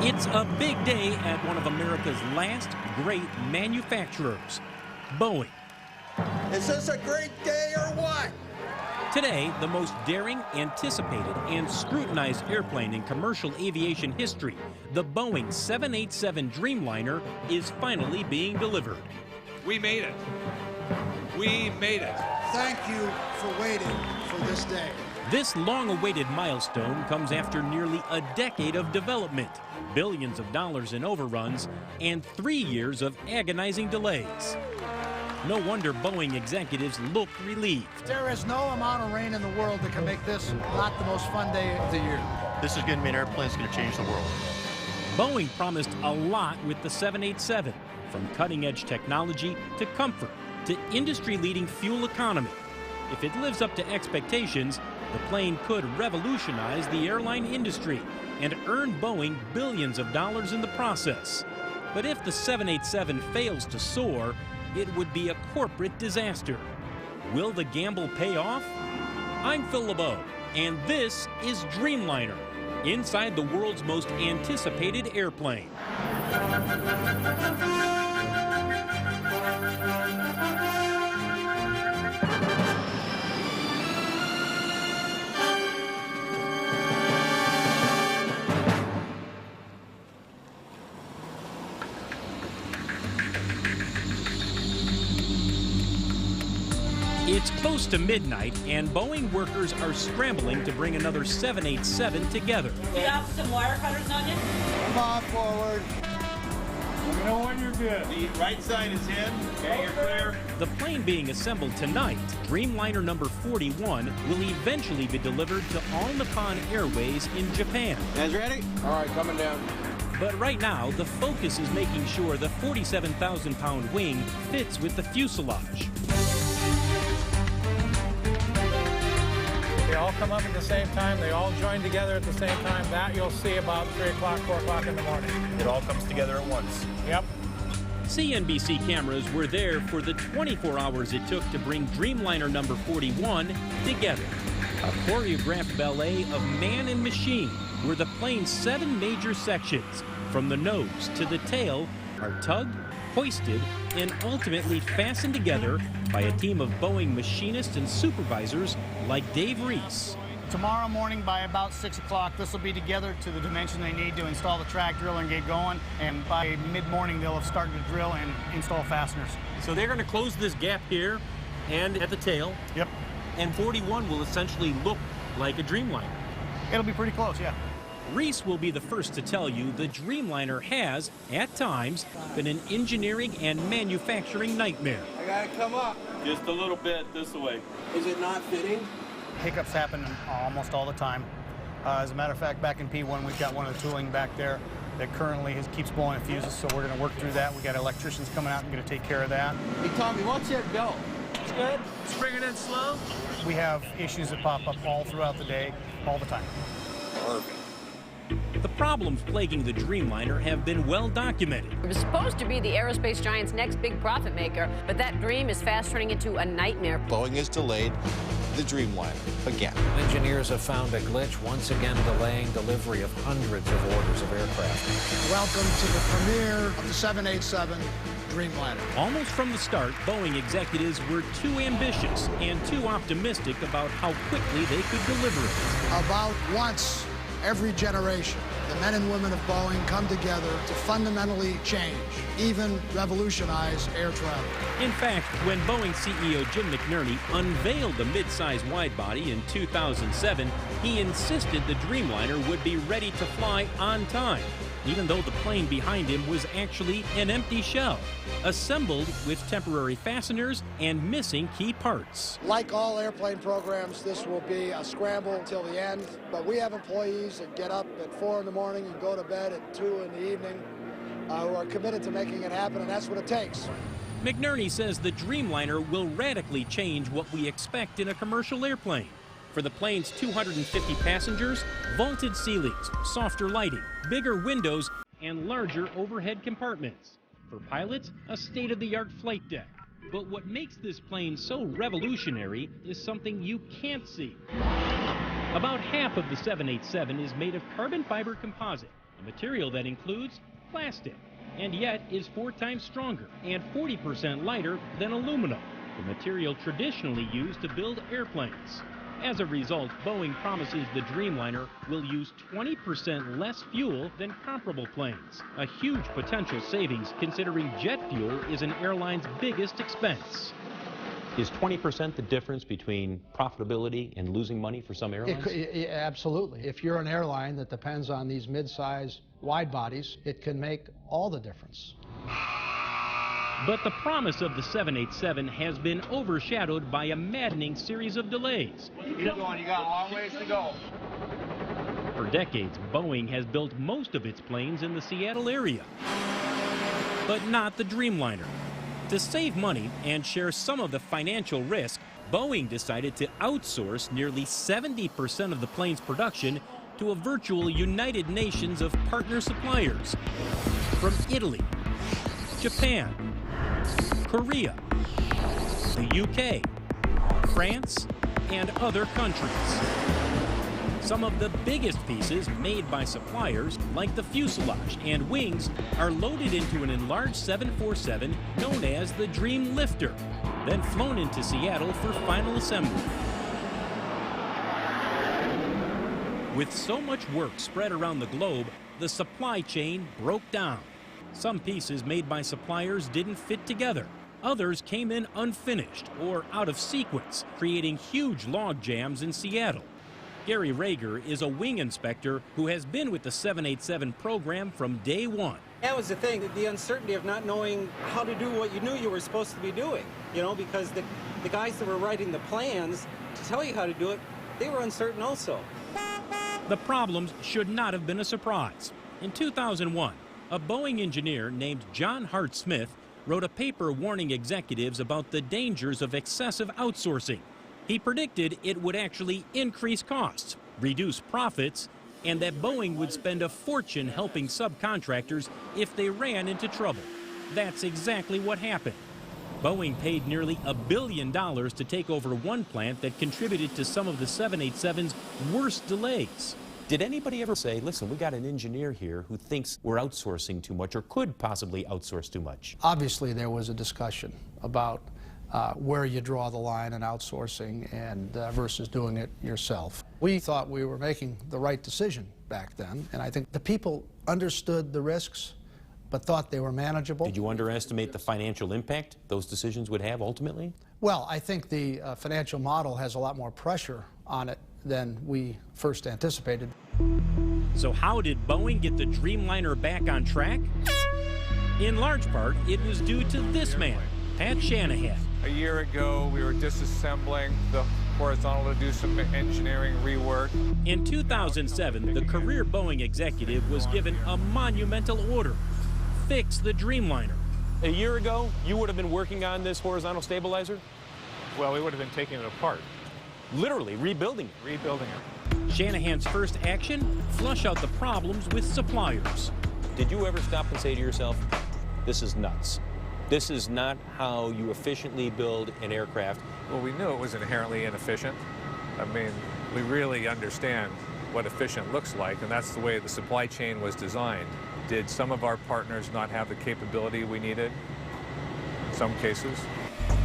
It's a big day at one of America's last great manufacturers, Boeing. Is this a great day or what? Today, the most daring, anticipated, and scrutinized airplane in commercial aviation history, the Boeing 787 Dreamliner, is finally being delivered. We made it. We made it. Thank you for waiting for this day. This long-awaited milestone comes after nearly a decade of development, billions of dollars in overruns, and 3 years of agonizing delays. No wonder Boeing executives look relieved. There is no amount of rain in the world that can make this not the most fun day of the year. This is going to be an airplane that's going to change the world. Boeing promised a lot with the 787, from cutting-edge technology to comfort to industry-leading fuel economy. If it lives up to expectations, the plane could revolutionize the airline industry and earn Boeing billions of dollars in the process. But if the 787 fails to soar, it would be a corporate disaster. Will the gamble pay off? I'm Phil LeBeau, and this is Dreamliner, inside the world's most anticipated airplane. It's close to midnight, and Boeing workers are scrambling to bring another 787 together. You have some wire cutters on you? Come on forward. Let me know when you're good. The right side is in. Okay, you're clear. The plane being assembled tonight, Dreamliner number 41, will eventually be delivered to All Nippon Airways in Japan. Guys ready? All right, coming down. But right now, the focus is making sure the 47,000-pound wing fits with the fuselage. They all come up at the same time. They all join together at the same time. That you'll see about 3 o'clock, 4 o'clock in the morning. It all comes together at once. Yep. CNBC cameras were there for the 24 hours it took to bring Dreamliner number 41 together. A choreographed ballet of man and machine, where the plane's 7 major sections, from the nose to the tail, are tugged, hoisted, and ultimately fastened together by a team of Boeing machinists and supervisors like Dave Reese. Tomorrow morning by about 6 o'clock, this will be together to the dimension they need to install the track drill and get going. And by mid-morning, they'll have started to drill and install fasteners. So they're going to close this gap here and at the tail. Yep. And 41 will essentially look like a Dreamliner. It'll be pretty close, yeah. Reese will be the first to tell you the Dreamliner has, at times, been an engineering and manufacturing nightmare. I gotta come up. Just a little bit this way. Is it not fitting? Hiccups happen almost all the time. As a matter of fact, back in P1, we've got one of the tooling back there that currently keeps blowing fuses, so we're going to work through that. We've got electricians coming out and going to take care of that. Hey, Tommy, watch that belt. It's good. Just bring it in slow. We have issues that pop up all throughout the day, all the time. Perfect. The problems plaguing the Dreamliner have been well documented. It was supposed to be the aerospace giant's next big profit maker, but that dream is fast turning into a nightmare. Boeing has delayed the Dreamliner again. Engineers have found a glitch, once again delaying delivery of hundreds of orders of aircraft. Welcome to the premiere of the 787 Dreamliner. Almost from the start, Boeing executives were too ambitious and too optimistic about how quickly they could deliver it. About once every generation, the men and women of Boeing come together to fundamentally change, even revolutionize air travel. In fact, when Boeing CEO Jim McNerney unveiled the mid-size widebody in 2007, he insisted the Dreamliner would be ready to fly on time, even though the plane behind him was actually an empty shell, assembled with temporary fasteners and missing key parts. Like all airplane programs, this will be a scramble till the end, but we have employees that get up at 4 in the morning and go to bed at 2 in the evening who are committed to making it happen, and that's what it takes. McNerney says the Dreamliner will radically change what we expect in a commercial airplane. For the plane's 250 passengers, vaulted ceilings, softer lighting, bigger windows, and larger overhead compartments. For pilots, a state-of-the-art flight deck. But what makes this plane so revolutionary is something you can't see. About half of the 787 is made of carbon fiber composite, a material that includes plastic, and yet is 4 times stronger and 40% lighter than aluminum, the material traditionally used to build airplanes. As a result, Boeing promises the Dreamliner will use 20% less fuel than comparable planes, a huge potential savings considering jet fuel is an airline's biggest expense. Is 20% the difference between profitability and losing money for some airlines? Absolutely. If you're an airline that depends on these mid-size wide bodies, it can make all the difference. But the promise of the 787 has been overshadowed by a maddening series of delays. Keep going, you got a long ways to go. For decades, Boeing has built most of its planes in the Seattle area, but not the Dreamliner. To save money and share some of the financial risk, Boeing decided to outsource nearly 70% of the plane's production to a virtual United Nations of partner suppliers from Italy, Japan, Korea, the UK, France, and other countries. Some of the biggest pieces made by suppliers, like the fuselage and wings, are loaded into an enlarged 747 known as the Dreamlifter, then flown into Seattle for final assembly. With so much work spread around the globe, the supply chain broke down. Some pieces made by suppliers didn't fit together. Others came in unfinished or out of sequence, creating huge log jams in Seattle. Gary Rager is a wing inspector who has been with the 787 program from day one. That was the thing, the uncertainty of not knowing how to do what you knew you were supposed to be doing, you know, because the guys that were writing the plans to tell you how to do it, they were uncertain also. The problems should not have been a surprise. In 2001, a Boeing engineer named John Hart Smith wrote a paper warning executives about the dangers of excessive outsourcing. He predicted it would actually increase costs, reduce profits, and that Boeing would spend a fortune helping subcontractors if they ran into trouble. That's exactly what happened. Boeing paid nearly $1 billion to take over one plant that contributed to some of the 787's worst delays. Did anybody ever say, listen, we got an engineer here who thinks we're outsourcing too much or could possibly outsource too much? Obviously, there was a discussion about where you draw the line in outsourcing and versus doing it yourself. We thought we were making the right decision back then, and I think the people understood the risks but thought they were manageable. Did you underestimate the financial impact those decisions would have ultimately? Well, I think the financial model has a lot more pressure on it than we first anticipated. So how did Boeing get the Dreamliner back on track? In large part, it was due to this man, Pat Shanahan. A year ago, we were disassembling the horizontal to do some engineering rework. In 2007, the career Boeing executive was given a monumental order: fix the Dreamliner. A year ago, you would have been working on this horizontal stabilizer? Well, we would have been taking it apart. Literally rebuilding it. Rebuilding it. Shanahan's first action: flush out the problems with suppliers. Did you ever stop and say to yourself, this is nuts? This is not how you efficiently build an aircraft. Well, we knew it was inherently inefficient. I mean, we really understand what efficient looks like, and that's the way the supply chain was designed. Did some of our partners not have the capability we needed? In some cases.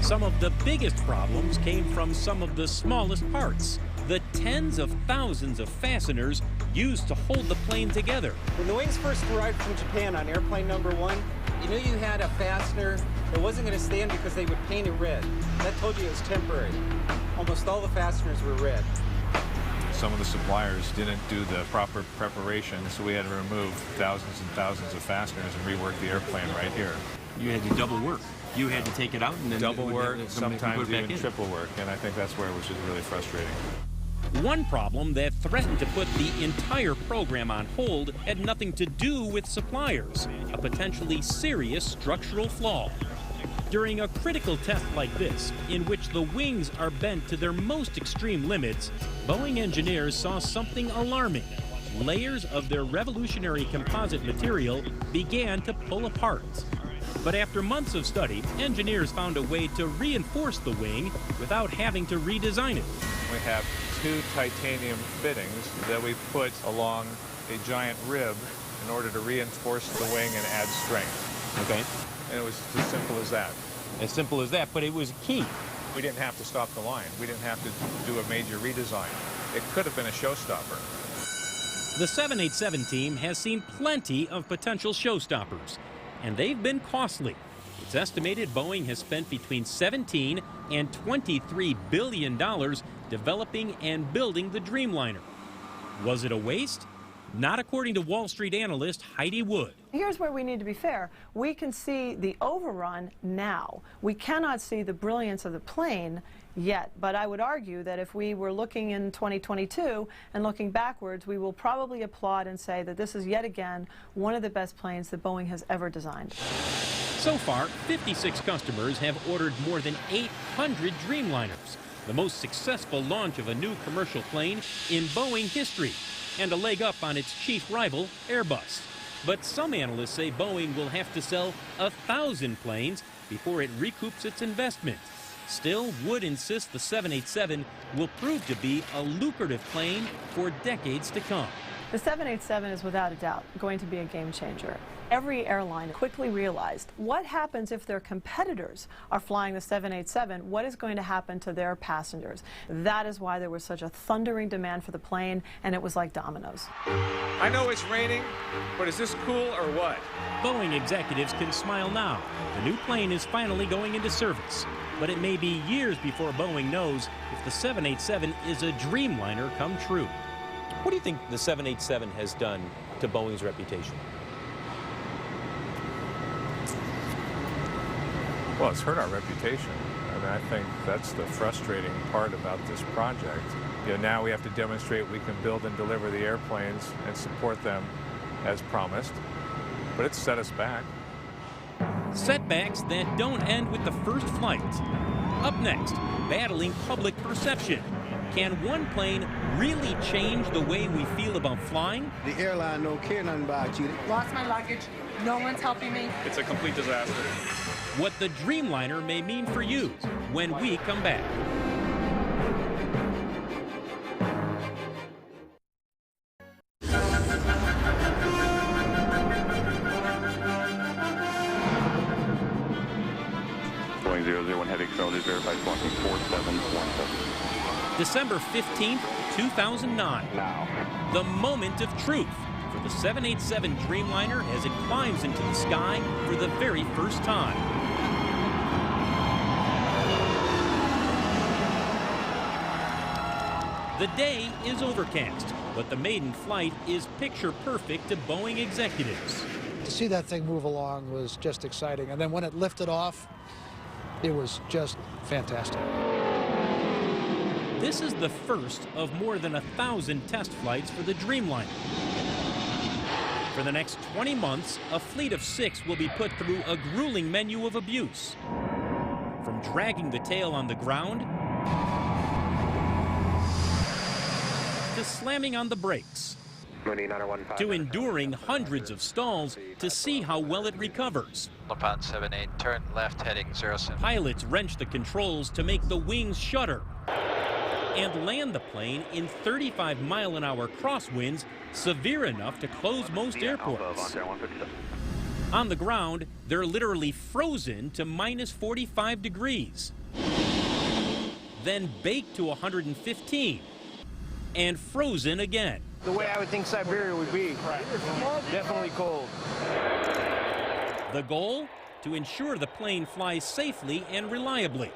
Some of the biggest problems came from some of the smallest parts, the tens of thousands of fasteners used to hold the plane together. When the wings first arrived from Japan on airplane number 1, you knew you had a fastener that wasn't going to stand because they would paint it red. That told you it was temporary. Almost all the fasteners were red. Some of the suppliers didn't do the proper preparation, so we had to remove thousands and thousands of fasteners and rework the airplane right here. You had to double work. You had to take it out and then double work, put sometimes it back even in. triple work, and I think that's where it was just really frustrating. One problem that threatened to put the entire program on hold had nothing to do with suppliers, a potentially serious structural flaw. During a critical test like this, in which the wings are bent to their most extreme limits, Boeing engineers saw something alarming. Layers of their revolutionary composite material began to pull apart. But after months of study, engineers found a way to reinforce the wing without having to redesign it. We have 2 titanium fittings that we put along a giant rib in order to reinforce the wing and add strength. Okay. And it was as simple as that. As simple as that, but it was key. We didn't have to stop the line. We didn't have to do a major redesign. It could have been a showstopper. The 787 team has seen plenty of potential showstoppers, and they've been costly. It's estimated Boeing has spent between $17 and $23 billion developing and building the Dreamliner. Was it a waste? Not according to Wall Street analyst Heidi Wood. Here's where we need to be fair. We can see the overrun now. We cannot see the brilliance of the plane yet, but I would argue that if we were looking in 2022 and looking backwards, we will probably applaud and say that this is yet again one of the best planes that Boeing has ever designed. So far, 56 customers have ordered more than 800 Dreamliners, the most successful launch of a new commercial plane in Boeing history, and a leg up on its chief rival, Airbus. But some analysts say Boeing will have to sell 1,000 planes before it recoups its investment. Still, Wood insists the 787 will prove to be a lucrative plane for decades to come. The 787 is without a doubt going to be a game changer. Every airline quickly realized what happens if their competitors are flying the 787, what is going to happen to their passengers. That is why there was such a thundering demand for the plane, and it was like dominoes. I know it's raining, but is this cool or what? Boeing executives can smile now. The new plane is finally going into service, but it may be years before Boeing knows if the 787 is a Dreamliner come true. What do you think the 787 has done to Boeing's reputation? Well, it's hurt our reputation. I mean, I think that's the frustrating part about this project. You know, now we have to demonstrate we can build and deliver the airplanes and support them as promised, but it's set us back. Setbacks that don't end with the first flight. Up next, battling public perception. Can one plane really change the way we feel about flying? The airline don't care nothing about you. Lost my luggage. No one's helping me. It's a complete disaster. What the Dreamliner may mean for you when we come back. Boeing 001 heavy accelerated verified squawking 4717. December 15th, 2009. Now. The moment of truth for the 787 Dreamliner as it climbs into the sky for the very first time. The day is overcast, but the maiden flight is picture perfect to Boeing executives. To see that thing move along was just exciting. And then when it lifted off, it was just fantastic. This is the first of more than 1,000 test flights for the Dreamliner. For the next 20 months, a fleet of 6 will be put through a grueling menu of abuse. From dragging the tail on the ground to slamming on the brakes, to enduring hundreds of stalls to see how well it recovers. LaPont 78, turn left heading 07. Pilots wrench the controls to make the wings shudder and land the plane in 35-mile-an-hour crosswinds severe enough to close most airports. On the ground, they're literally frozen to minus 45 degrees, then baked to 115, and frozen again. The way I would think Siberia would be. Definitely cold. The goal? To ensure the plane flies safely and reliably.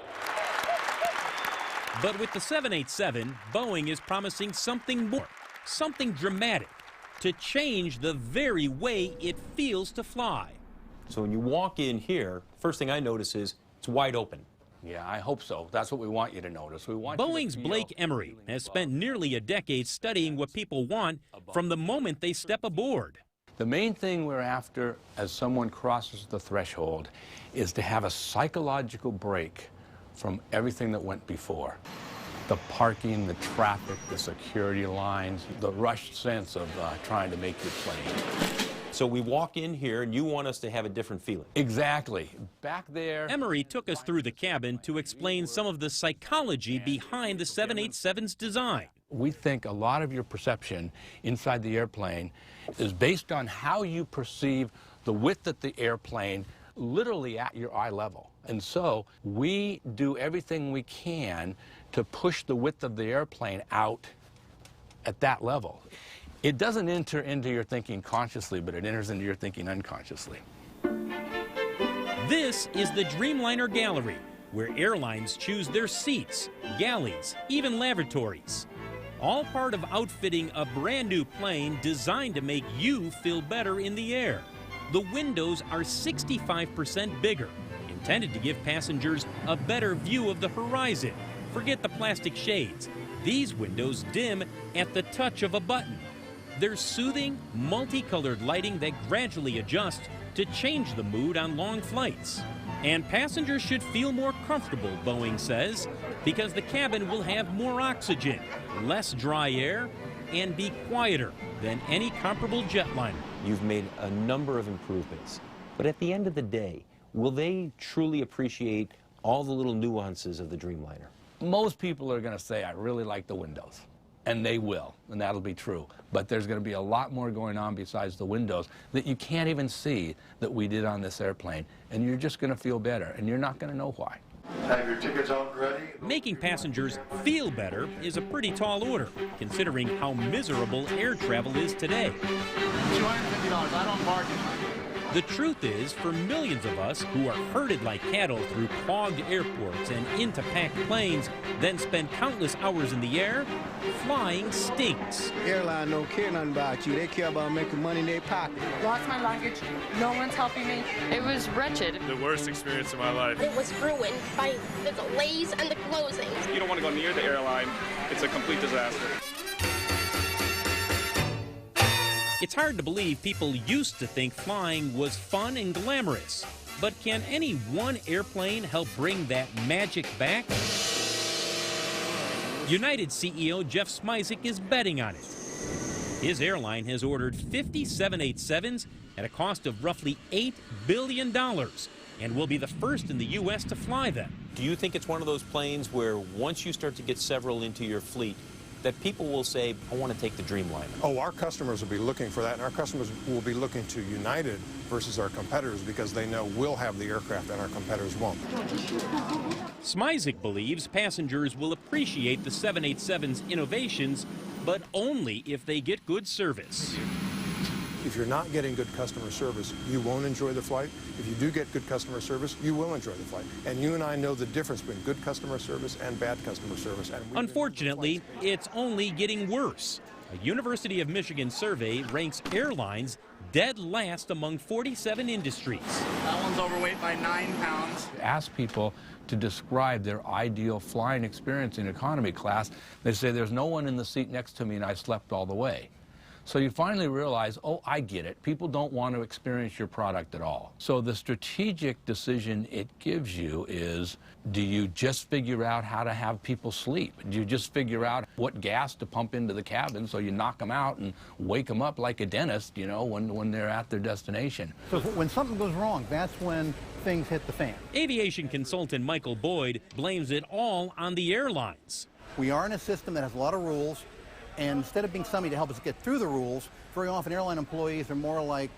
But with the 787, Boeing is promising something more, something dramatic, to change the very way it feels to fly. So when you walk in here, first thing I notice is it's wide open. Yeah, I hope so. That's what we want you to notice. We want Boeing's Blake Emery has spent nearly a decade studying what people want from the moment they step aboard. The main thing we're after as someone crosses the threshold is to have a psychological break from everything that went before. The parking, the traffic, the security lines, the rushed sense of trying to make your plane. So we walk in here and you want us to have a different feeling. Exactly. Back there. Emery took us through the cabin to explain some of the psychology behind the 787's design. We think a lot of your perception inside the airplane is based on how you perceive the width of the airplane literally at your eye level. And so we do everything we can to push the width of the airplane out at that level. It doesn't enter into your thinking consciously, but it enters into your thinking unconsciously. This is the Dreamliner Gallery, where airlines choose their seats, galleys, even lavatories. All part of outfitting a brand new plane designed to make you feel better in the air. The windows are 65% bigger, intended to give passengers a better view of the horizon. Forget the plastic shades. These windows dim at the touch of a button. There's soothing, multicolored lighting that gradually adjusts to change the mood on long flights. And passengers should feel more comfortable, Boeing says, because the cabin will have more oxygen, less dry air, and be quieter than any comparable jetliner. You've made a number of improvements, but at the end of the day, will they truly appreciate all the little nuances of the Dreamliner? Most people are going to say, I really like the windows. And they will, and that'll be true. But there's going to be a lot more going on besides the windows that you can't even see that we did on this airplane. And you're just going to feel better, and you're not going to know why. Have your tickets out ready? Making passengers feel better is a pretty tall order, considering how miserable air travel is today. $250, I don't bargain. The truth is, for millions of us who are herded like cattle through clogged airports and into packed planes, then spend countless hours in the air, flying stinks. Airline don't care nothing about you. They care about making money in their pocket. Lost my luggage. No one's helping me. It was wretched. The worst experience of my life. It was ruined by the delays and the closings. You don't want to go near the airline. It's a complete disaster. It's hard to believe people used to think flying was fun and glamorous. But can any one airplane help bring that magic back? United CEO Jeff Smisek is betting on it. His airline has ordered 50 787s at a cost of roughly $8 billion and will be the first in the U.S. to fly them. Do you think it's one of those planes where once you start to get several into your fleet, that people will say, I want to take the Dreamliner? Oh, our customers will be looking for that, and our customers will be looking to United versus our competitors because they know we'll have the aircraft and our competitors won't. Smisek believes passengers will appreciate the 787's innovations, but only if they get good service. If you're not getting good customer service, you won't enjoy the flight. If you do get good customer service, you will enjoy the flight. And you and I know the difference between good customer service and bad customer service. And unfortunately, it's only getting worse. A University of Michigan survey ranks airlines dead last among 47 industries. That one's overweight by 9 pounds. Ask people to describe their ideal flying experience in economy class. They say, there's no one in the seat next to me and I slept all the way. So you finally realize, oh, I get it. People don't want to experience your product at all. So the strategic decision it gives you is, do you just figure out how to have people sleep? Do you just figure out what gas to pump into the cabin so you knock them out and wake them up like a dentist, you know, when they're at their destination? So when something goes wrong, that's when things hit the fan. Aviation consultant Michael Boyd blames it all on the airlines. We are in a system that has a lot of rules. And instead of being somebody to help us get through the rules, very often airline employees are more like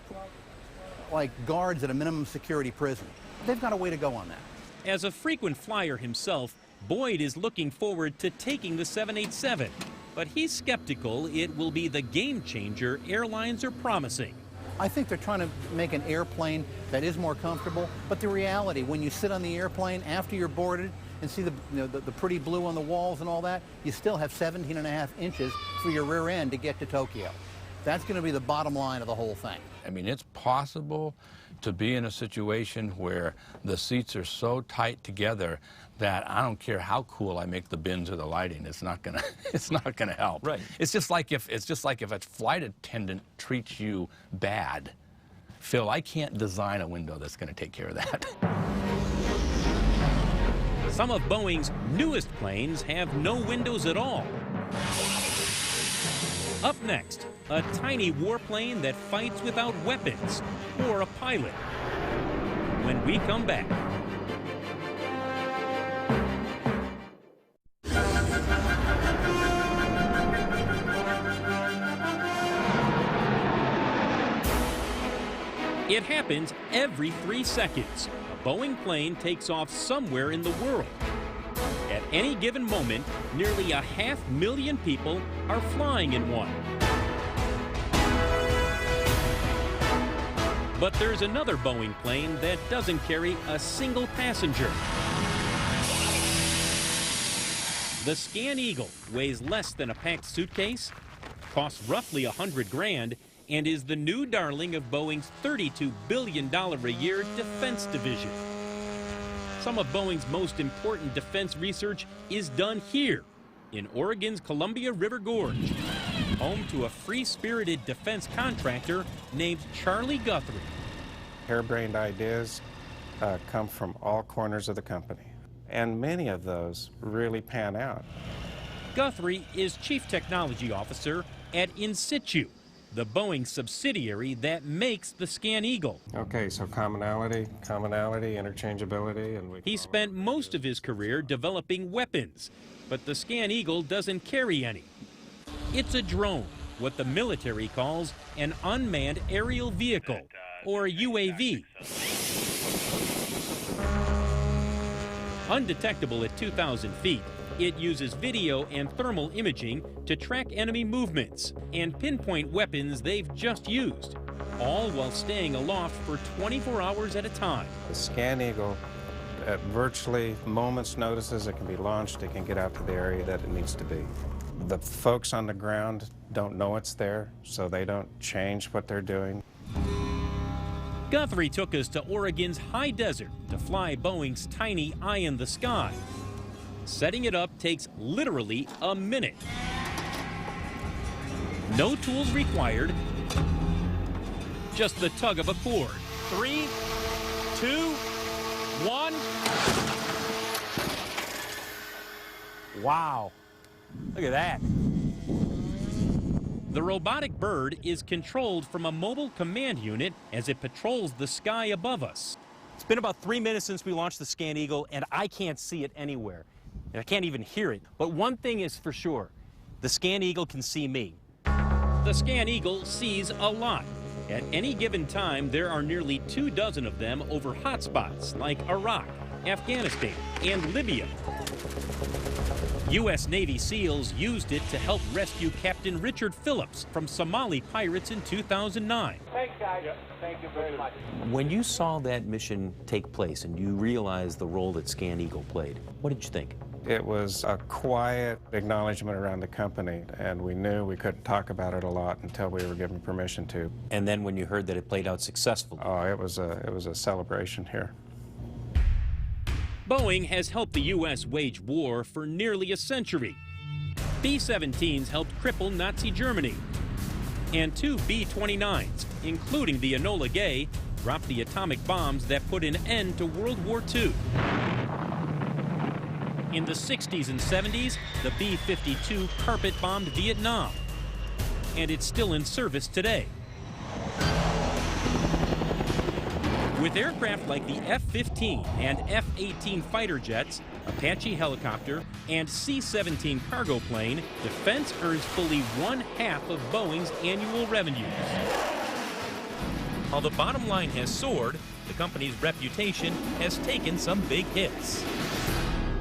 guards at a minimum security prison. They've got a way to go on that. As a frequent flyer himself, Boyd is looking forward to taking the 787. But he's skeptical it will be the game changer airlines are promising. I think they're trying to make an airplane that is more comfortable. But the reality, when you sit on the airplane after you're boarded, and see the pretty blue on the walls and all that, you still have 17.5 inches for your rear end to get to Tokyo. That's going to be the bottom line of the whole thing. I mean, it's possible to be in a situation where the seats are so tight together that I don't care how cool I make the bins or the lighting, it's not gonna help. Right. It's just like if a flight attendant treats you bad. Phil, I can't design a window that's going to take care of that. Some of Boeing's newest planes have no windows at all. Up next, a tiny warplane that fights without weapons, or a pilot. When we come back. It happens every 3 seconds. A Boeing plane takes off somewhere in the world. At any given moment, nearly 500,000 people are flying in one. But there's another Boeing plane that doesn't carry a single passenger. The Scan Eagle weighs less than a packed suitcase, costs roughly $100,000, and is the new darling of Boeing's $32 billion a year defense division. Some of Boeing's most important defense research is done here in Oregon's Columbia River Gorge, home to a free-spirited defense contractor named Charlie Guthrie. Harebrained ideas come from all corners of the company, and many of those really pan out. Guthrie is Chief Technology Officer at In Situ, the Boeing subsidiary that makes the Scan Eagle. Okay, so commonality, interchangeability, and he spent most of his career developing weapons, but the Scan Eagle doesn't carry any. It's a drone, what the military calls an unmanned aerial vehicle, or UAV. Undetectable at 2,000 feet, it uses video and thermal imaging to track enemy movements and pinpoint weapons they've just used, all while staying aloft for 24 hours at a time. The Scan Eagle, at virtually moments' notices, it can be launched, it can get out to the area that it needs to be. The folks on the ground don't know it's there, so they don't change what they're doing. Guthrie took us to Oregon's high desert to fly Boeing's tiny eye in the sky. Setting it up takes literally a minute. No tools required, just the tug of a cord. 3, 2, 1. Wow, look at that. The robotic bird is controlled from a mobile command unit as it patrols the sky above us. It's been about 3 minutes since we launched the Scan Eagle, and I can't see it anywhere. And I can't even hear it. But one thing is for sure, the Scan Eagle can see me. The Scan Eagle sees a lot. At any given time, there are nearly 24 of them over hotspots like Iraq, Afghanistan, and Libya. U.S. Navy SEALs used it to help rescue Captain Richard Phillips from Somali pirates in 2009. Thanks, guys. Thank you very much. When you saw that mission take place and you realized the role that Scan Eagle played, what did you think? It was a quiet acknowledgement around the company, and we knew we couldn't talk about it a lot until we were given permission to. And then when you heard that it played out successfully? Oh, it was a celebration here. Boeing has helped the U.S. wage war for nearly a century. B-17s helped cripple Nazi Germany. And 2 B-29s, including the Enola Gay, dropped the atomic bombs that put an end to World War II. In the 60s and 70s, the B-52 carpet-bombed Vietnam. And it's still in service today. With aircraft like the F-15 and F-18 fighter jets, Apache helicopter, and C-17 cargo plane, defense earns fully 1/2 of Boeing's annual revenues. While the bottom line has soared, the company's reputation has taken some big hits.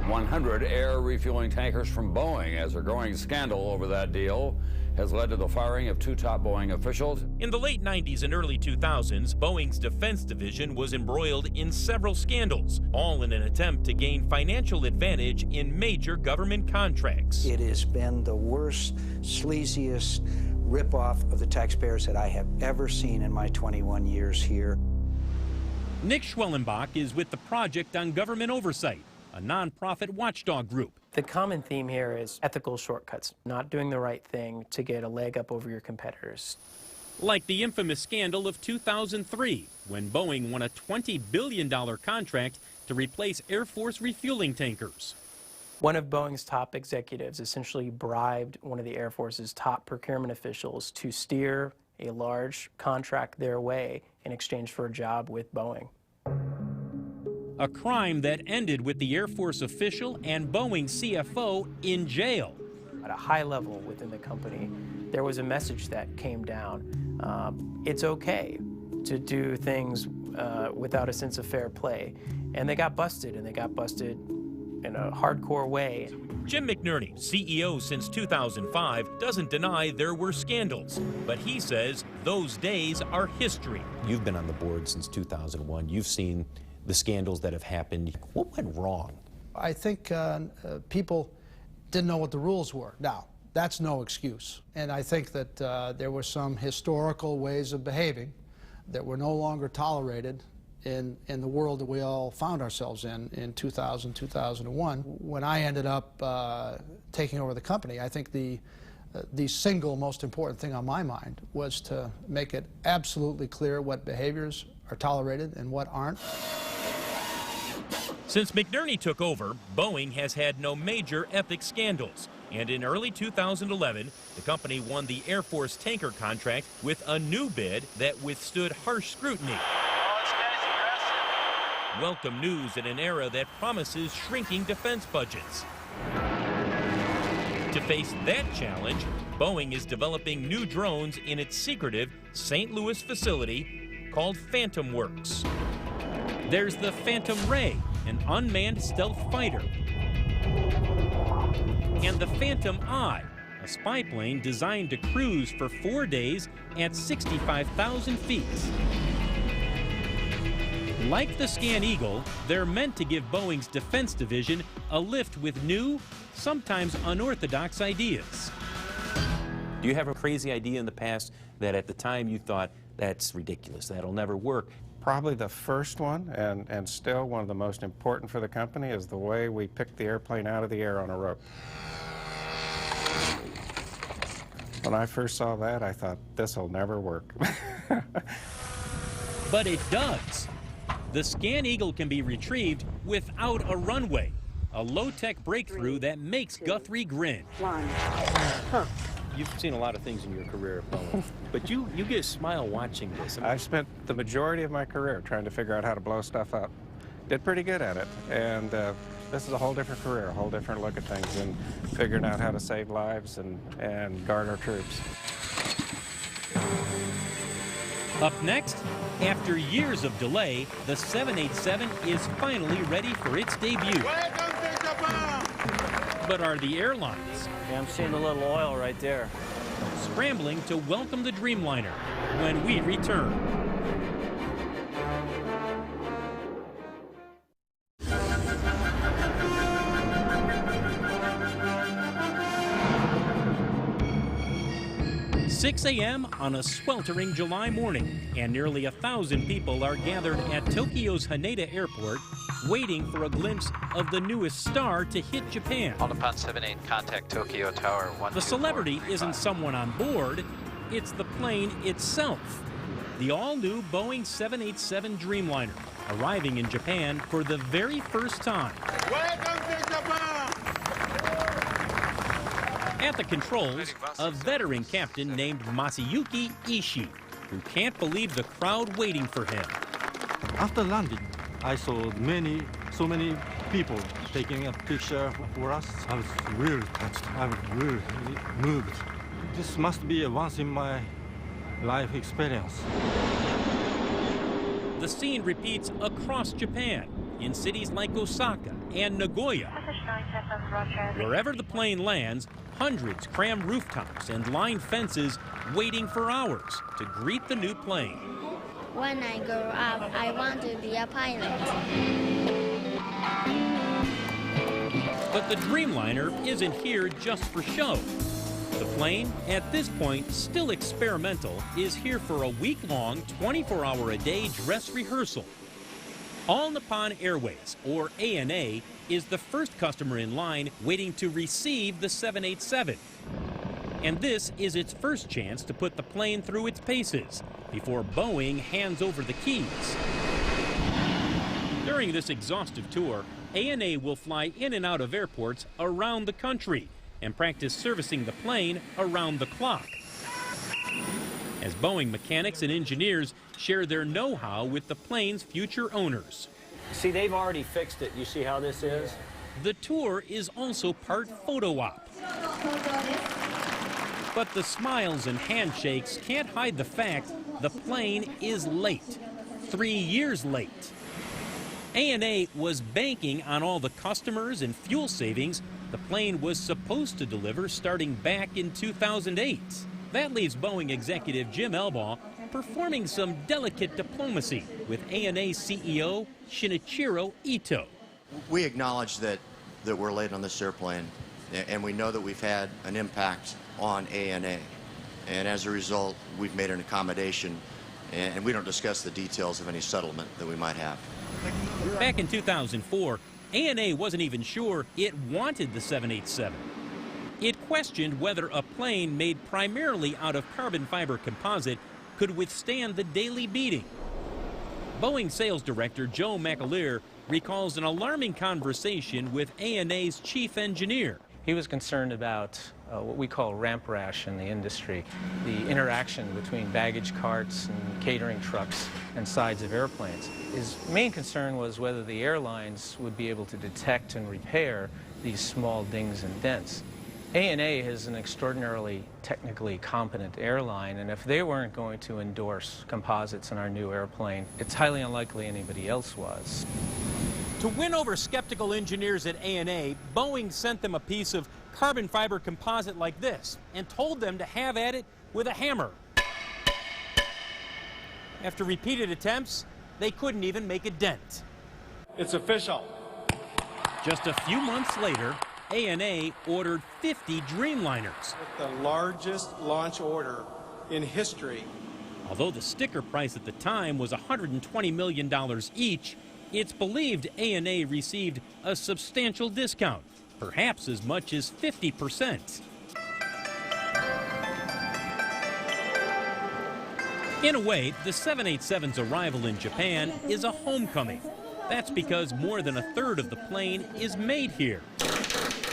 100 air refueling tankers from Boeing, as a growing scandal over that deal has led to the firing of 2 top Boeing officials. In the late 90s and early 2000s, Boeing's defense division was embroiled in several scandals, all in an attempt to gain financial advantage in major government contracts. It has been the worst, sleaziest ripoff of the taxpayers that I have ever seen in my 21 years here. Nick Schwellenbach is with the Project on Government Oversight, a nonprofit watchdog group. The common theme here is ethical shortcuts, not doing the right thing to get a leg up over your competitors. Like the infamous scandal of 2003, when Boeing won a $20 billion contract to replace Air Force refueling tankers. One of Boeing's top executives essentially bribed one of the Air Force's top procurement officials to steer a large contract their way in exchange for a job with Boeing. A crime that ended with the Air Force official and Boeing CFO in jail. At a high level within the company, there was a message that came down. It's okay to do things without a sense of fair play. And they got busted, and they got busted in a hardcore way. Jim McNerney, CEO since 2005, doesn't deny there were scandals, but he says those days are history. You've been on the board since 2001. You've seen the scandals that have happened. What went wrong? I think people didn't know what the rules were. Now, that's no excuse. And I think that there were some historical ways of behaving that were no longer tolerated in the world that we all found ourselves in 2000, 2001. When I ended up taking over the company, I think the single most important thing on my mind was to make it absolutely clear what behaviors are tolerated and what aren't. Since McNerney took over, Boeing has had no major ethics scandals. And in early 2011, the company won the Air Force tanker contract with a new bid that withstood harsh scrutiny. Welcome news in an era that promises shrinking defense budgets. To face that challenge, Boeing is developing new drones in its secretive St. Louis facility called Phantom Works. There's the Phantom Ray, an unmanned stealth fighter. And the Phantom Eye, a spy plane designed to cruise for 4 days at 65,000 feet. Like the Scan Eagle, they're meant to give Boeing's defense division a lift with new, sometimes unorthodox ideas. Do you have a crazy idea in the past that at the time you thought, that's ridiculous, that'll never work? Probably the first one, and still one of the most important for the company, is the way we picked the airplane out of the air on a rope. When I first saw that, I thought, this'll never work. But it does. The Scan Eagle can be retrieved without a runway, a low-tech breakthrough that makes Guthrie grin. You've seen a lot of things in your career at Boeing, but you get a smile watching this. I spent the majority of my career trying to figure out how to blow stuff up. Did pretty good at it, and this is a whole different career, a whole different look at things, and figuring out how to save lives and guard our troops. Up next, after years of delay, the 787 is finally ready for its debut. But are the airlines? Yeah, I'm seeing a little oil right there. Scrambling to welcome the Dreamliner when we return. "6 a.m. on a sweltering July morning, and nearly 1,000 people are gathered at Tokyo's Haneda Airport, waiting for a glimpse of the newest star to hit Japan. On upon 78, contact Tokyo Tower 12435. The celebrity isn't someone on board, it's the plane itself. The all-new Boeing 787 Dreamliner, arriving in Japan for the very first time. Welcome to Japan! At the controls, a veteran captain named Masayuki Ishii, who can't believe the crowd waiting for him. After landing, I saw so many people taking a picture for us. I was really touched. I was really moved. This must be a once in my life experience. The scene repeats across Japan, in cities like Osaka and Nagoya. Wherever the plane lands, hundreds cram rooftops and line fences, waiting for hours to greet the new plane. When I grow up, I want to be a pilot. But the Dreamliner isn't here just for show. The plane, at this point still experimental, is here for a week-long, 24-hour-a-day dress rehearsal. All Nippon Airways, or ANA, is the first customer in line waiting to receive the 787. And this is its first chance to put the plane through its paces before Boeing hands over the keys. During this exhaustive tour, ANA will fly in and out of airports around the country and practice servicing the plane around the clock. As Boeing mechanics and engineers share their know-how with the plane's future owners. See, they've already fixed it. You see how this is? The tour is also part photo op. But the smiles and handshakes can't hide the fact the plane is late, 3 years late. ANA was banking on all the customers and fuel savings the plane was supposed to deliver starting back in 2008. That leaves Boeing executive Jim Elbaugh performing some delicate diplomacy with ANA CEO Shinichiro Ito. We acknowledge that we're late on this airplane, and we know that we've had an impact on ANA. And as a result, we've made an accommodation, and we don't discuss the details of any settlement that we might have. Back in 2004, ANA wasn't even sure it wanted the 787. It questioned whether a plane made primarily out of carbon fiber composite could withstand the daily beating. Boeing sales director Joe McAleer recalls an alarming conversation with ANA's chief engineer. He was concerned about what we call ramp rash in the industry, the interaction between baggage carts and catering trucks and sides of airplanes. His main concern was whether the airlines would be able to detect and repair these small dings and dents. ANA is an extraordinarily technically competent airline, and if they weren't going to endorse composites in our new airplane, it's highly unlikely anybody else was. To win over skeptical engineers at ANA, Boeing sent them a piece of carbon fiber composite like this and told them to have at it with a hammer. After repeated attempts, they couldn't even make a dent. It's official. Just a few months later, ANA ordered 50 Dreamliners. The largest launch order in history. Although the sticker price at the time was $120 million each, it's believed ANA received a substantial discount, perhaps as much as 50%. In a way, the 787's arrival in Japan is a homecoming. That's because more than a third of the plane is made here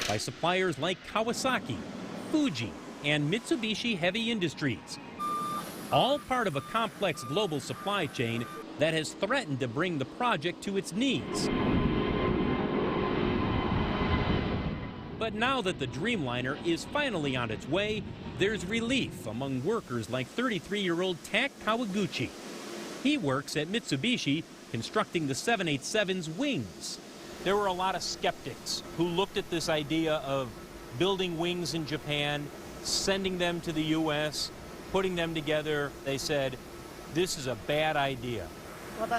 by suppliers like Kawasaki, Fuji, and Mitsubishi Heavy Industries, all part of a complex global supply chain that has threatened to bring the project to its knees. But now that the Dreamliner is finally on its way, there's relief among workers like 33-year-old Tak Kawaguchi. He works at Mitsubishi constructing the 787's wings. There were a lot of skeptics who looked at this idea of building wings in Japan, sending them to the U.S., putting them together. They said, this is a bad idea. Well,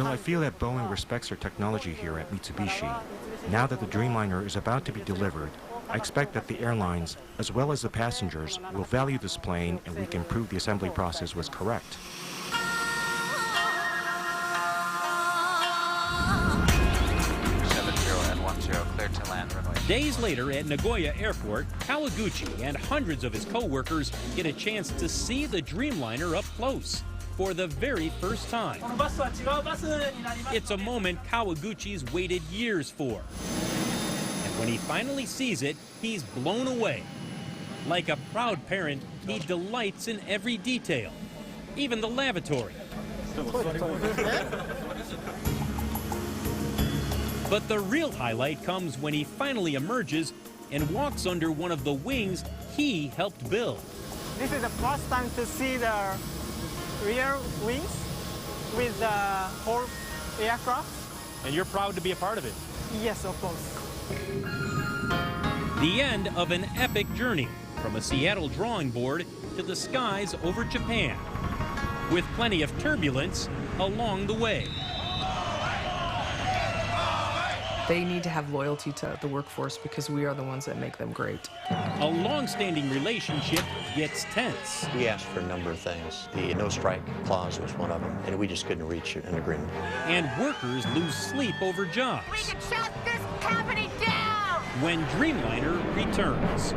I feel that Boeing respects their technology here at Mitsubishi. Now that the Dreamliner is about to be delivered, I expect that the airlines, as well as the passengers, will value this plane and we can prove the assembly process was correct. Clear to land, runway. Days later at Nagoya Airport, Kawaguchi and hundreds of his co-workers get a chance to see the Dreamliner up close for the very first time. It's a moment Kawaguchi's waited years for. And when he finally sees it, he's blown away. Like a proud parent, he delights in every detail, even the lavatory. But the real highlight comes when he finally emerges and walks under one of the wings he helped build. This is the first time to see the real wings with the whole aircraft. And you're proud to be a part of it? Yes, of course. The end of an epic journey from a Seattle drawing board to the skies over Japan, with plenty of turbulence along the way. They need to have loyalty to the workforce because we are the ones that make them great. A long-standing relationship gets tense. We asked for a number of things. The no-strike clause was one of them, and we just couldn't reach an agreement. And workers lose sleep over jobs. We can shut this company down! When Dreamliner returns.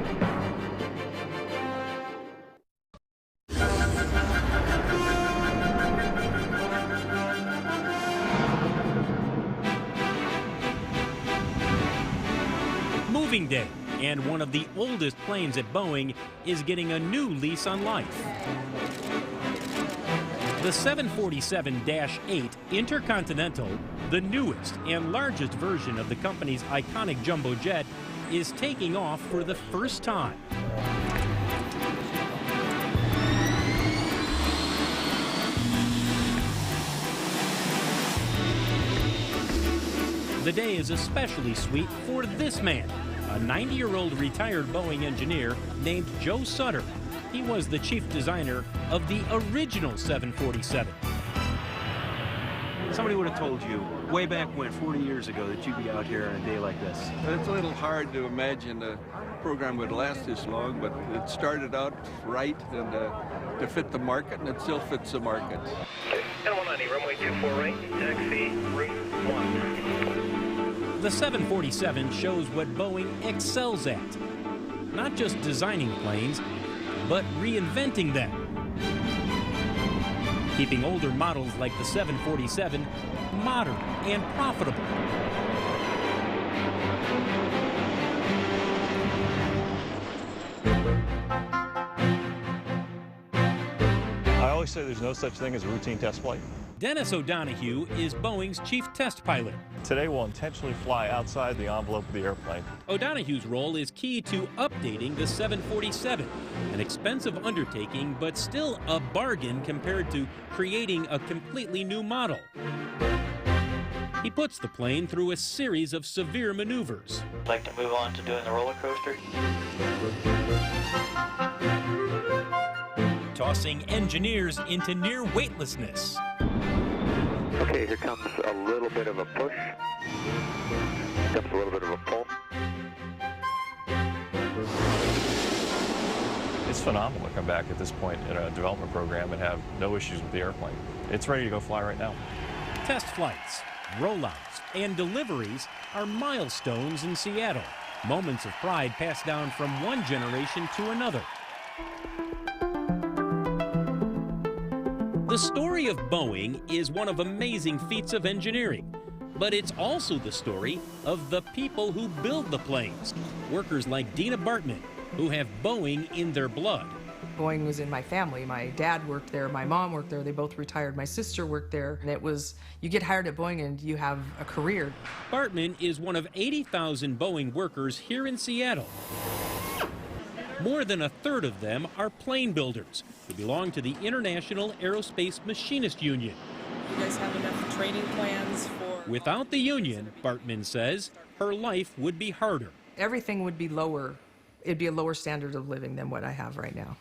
Moving day, and one of the oldest planes at Boeing is getting a new lease on life. The 747-8 Intercontinental, the newest and largest version of the company's iconic jumbo jet, is taking off for the first time. The day is especially sweet for this man, a 90-year-old retired Boeing engineer named Joe Sutter. He was the chief designer of the original 747. Somebody would have told you way back when, 40 years ago, that you'd be out here on a day like this. It's a little hard to imagine a program would last this long, but it started out right and to fit the market, and it still fits the market. And 190, runway 24 right, taxi, route 1. The 747 shows what Boeing excels at. Not just designing planes, but reinventing them. Keeping older models like the 747 modern and profitable. I always say there's no such thing as a routine test flight. Dennis O'Donohue is Boeing's chief test pilot. Today we'll intentionally fly outside the envelope of the airplane. O'Donohue's role is key to updating the 747, an expensive undertaking, but still a bargain compared to creating a completely new model. He puts the plane through a series of severe maneuvers. I'd like to move on to doing the roller coaster. Tossing engineers into near weightlessness. Okay, here comes a little bit of a push. Comes a little bit of a pull. It's phenomenal to come back at this point in a development program and have no issues with the airplane. It's ready to go fly right now. Test flights, rollouts, and deliveries are milestones in Seattle. Moments of pride passed down from one generation to another. The story of Boeing is one of amazing feats of engineering, but it's also the story of the people who build the planes. Workers like Dina Bartman, who have Boeing in their blood. Boeing was in my family. My dad worked there, my mom worked there, they both retired. My sister worked there, and it was, you get hired at Boeing and you have a career. Bartman is one of 80,000 Boeing workers here in Seattle. More than a third of them are plane builders who belong to the International Aerospace Machinist Union. You guys have enough training plans for... Without the union, Bartman says, her life would be harder. Everything would be lower. It'd be a lower standard of living than what I have right now.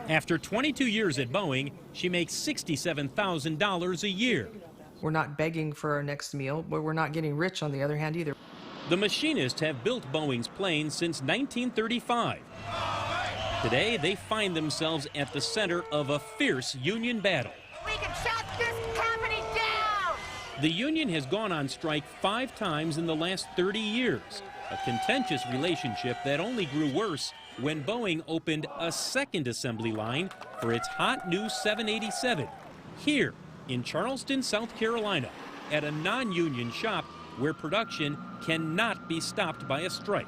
After 22 years at Boeing, she makes $67,000 a year. We're not begging for our next meal, but we're not getting rich on the other hand either. The machinists have built Boeing's planes since 1935. Today, they find themselves at the center of a fierce union battle. We can shut this company down! The union has gone on strike 5 times in the last 30 years, a contentious relationship that only grew worse when Boeing opened a second assembly line for its hot new 787 here in Charleston, South Carolina, at a non-union shop where production cannot be stopped by a strike.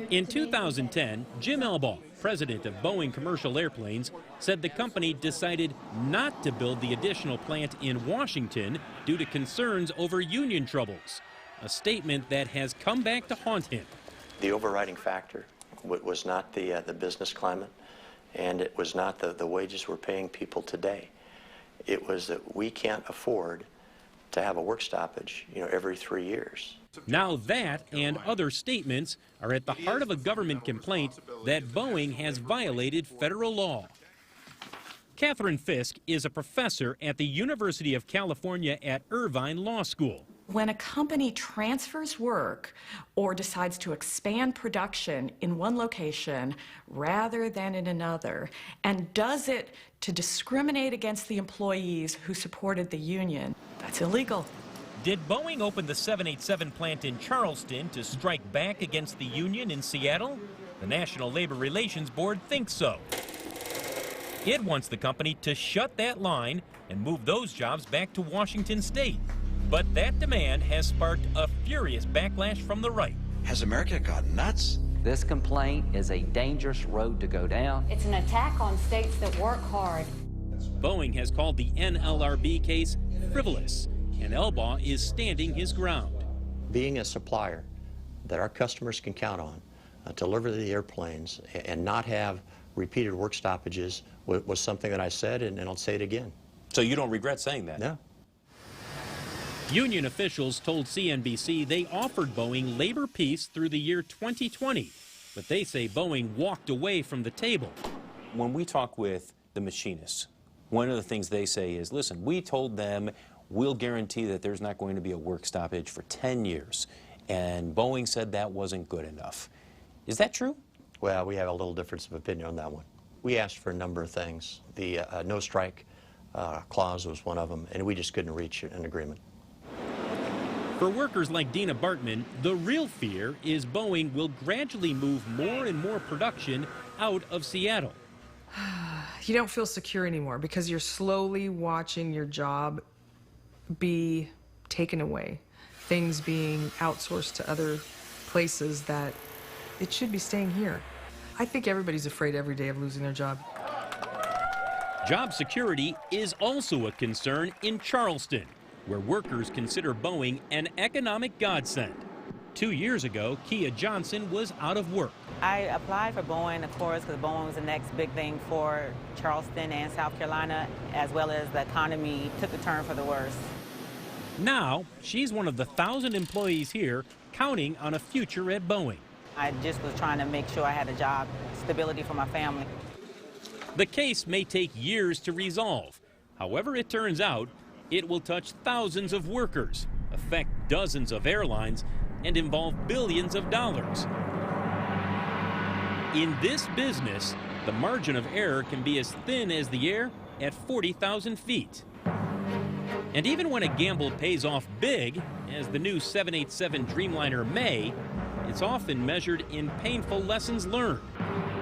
In 2010, Jim Elbaugh, president of Boeing Commercial Airplanes, said the company decided not to build the additional plant in Washington due to concerns over union troubles, a statement that has come back to haunt him. The overriding factor was not the business climate, and it was not the wages we're paying people today. It was that we can't afford to have a work stoppage, every 3 years. Now that and other statements are at the heart of a government complaint that Boeing has violated federal law. Catherine Fisk is a professor at the University of California at Irvine Law School. When a company transfers work or decides to expand production in one location rather than in another, and does it to discriminate against the employees who supported the union, that's illegal. Did Boeing open the 787 plant in Charleston to strike back against the union in Seattle? The National Labor Relations Board thinks so. It wants the company to shut that line and move those jobs back to Washington State. But that demand has sparked a furious backlash from the right. Has America gone nuts? This complaint is a dangerous road to go down. It's an attack on states that work hard. Boeing has called the NLRB case frivolous, and Elbaugh is standing his ground. Being a supplier that our customers can count on to deliver the airplanes and not have repeated work stoppages was something that I said, and I'll say it again. So you don't regret saying that? No. Union officials told CNBC they offered Boeing labor peace through the year 2020, but they say Boeing walked away from the table. When we talk with the machinists, one of the things they say is, listen, we told them we'll guarantee that there's not going to be a work stoppage for 10 years, and Boeing said that wasn't good enough. Is that true? Well, we have a little difference of opinion on that one. We asked for a number of things. The no strike clause was one of them, and we just couldn't reach an agreement. For workers like Dina Bartman, the real fear is Boeing will gradually move more and more production out of Seattle. You don't feel secure anymore because you're slowly watching your job be taken away, things being outsourced to other places that it should be staying here. I think everybody's afraid every day of losing their job. Job security is also a concern in Charleston, where workers consider Boeing an economic godsend. 2 years ago, Kia Johnson was out of work. I applied for Boeing, of course, because Boeing was the next big thing for Charleston and South Carolina, as well as the economy took a turn for the worse. Now, she's one of the 1,000 employees here counting on a future at Boeing. I just was trying to make sure I had a job, stability for my family. The case may take years to resolve. However it turns out, it will touch thousands of workers, affect dozens of airlines, and involve billions of dollars. In this business, the margin of error can be as thin as the air at 40,000 feet. And even when a gamble pays off big, as the new 787 Dreamliner may, it's often measured in painful lessons learned.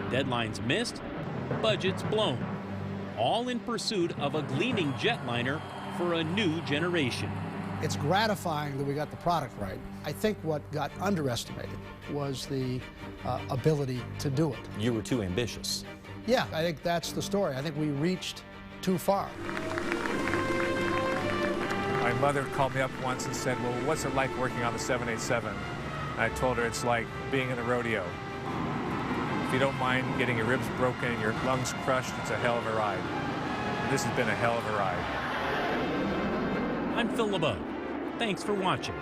Deadlines missed, budgets blown, all in pursuit of a gleaming jetliner for a new generation. It's gratifying that we got the product right. I think what got underestimated was the ability to do it. You were too ambitious. Yeah, I think that's the story. I think we reached too far. My mother called me up once and said, well, what's it like working on the 787? And I told her it's like being in a rodeo. If you don't mind getting your ribs broken and your lungs crushed, it's a hell of a ride. And this has been a hell of a ride. I'm Phil LeBeau. Thanks for watching.